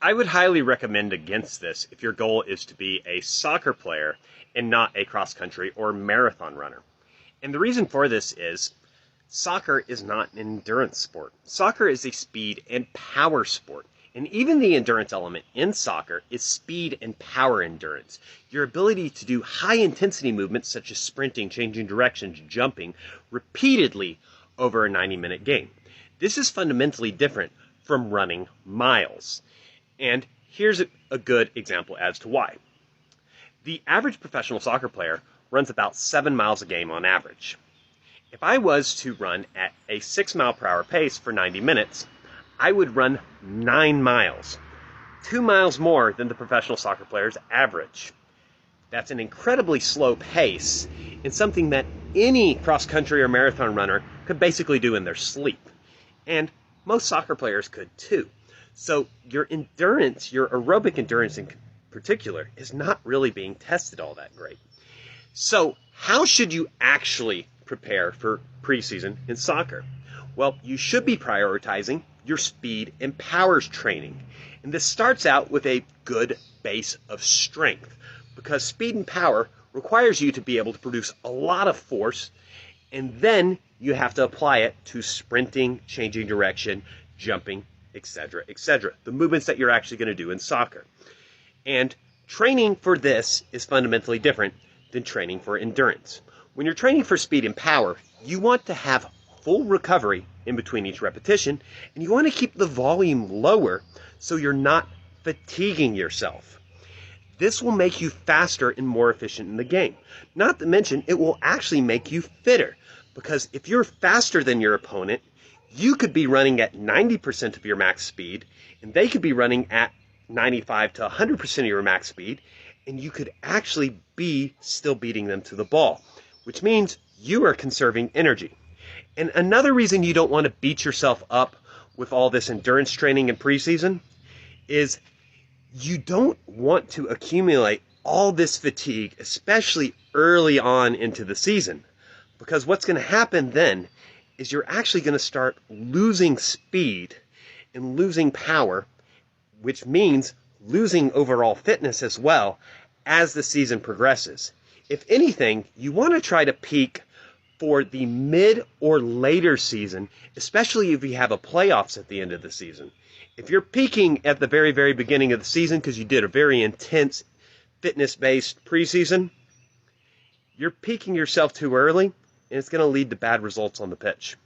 I would highly recommend against this if your goal is to be a soccer player and not a cross country or marathon runner. And the reason for this is soccer is not an endurance sport. Soccer is a speed and power sport. And even the endurance element in soccer is speed and power endurance. Your ability to do high intensity movements such as sprinting, changing directions, jumping repeatedly over a 90-minute game. This is fundamentally different from running miles. And here's a good example as to why. The average professional soccer player runs about 7 miles a game on average. If I was to run at a 6 mile per hour pace for 90 minutes, I would run 9 miles, 2 miles more than the professional soccer player's average. That's an incredibly slow pace and something that any cross-country or marathon runner could basically do in their sleep. And most soccer players could too. So your endurance, your aerobic endurance in particular, is not really being tested all that great. So how should you actually prepare for preseason in soccer? Well, you should be prioritizing your speed and powers training. And this starts out with a good base of strength, because speed and power requires you to be able to produce a lot of force, and then you have to apply it to sprinting, changing direction, jumping, etc., etc. The movements that you're actually going to do in soccer. And training for this is fundamentally different than training for endurance. When you're training for speed and power, you want to have full recovery in between each repetition, and you want to keep the volume lower so you're not fatiguing yourself. This will make you faster and more efficient in the game. Not to mention, it will actually make you fitter, because if you're faster than your opponent, you could be running at 90% of your max speed, and they could be running at 95 to 100% of your max speed, and you could actually be still beating them to the ball, which means you are conserving energy. And another reason you don't want to beat yourself up with all this endurance training in preseason is you don't want to accumulate all this fatigue, especially early on into the season. Because what's going to happen then is you're actually going to start losing speed and losing power, which means losing overall fitness as well as the season progresses. If anything, you want to try to peak for the mid or later season, especially if you have a playoffs at the end of the season. If you're peaking at the very, very beginning of the season because you did a very intense fitness-based preseason, you're peaking yourself too early, and it's going to lead to bad results on the pitch.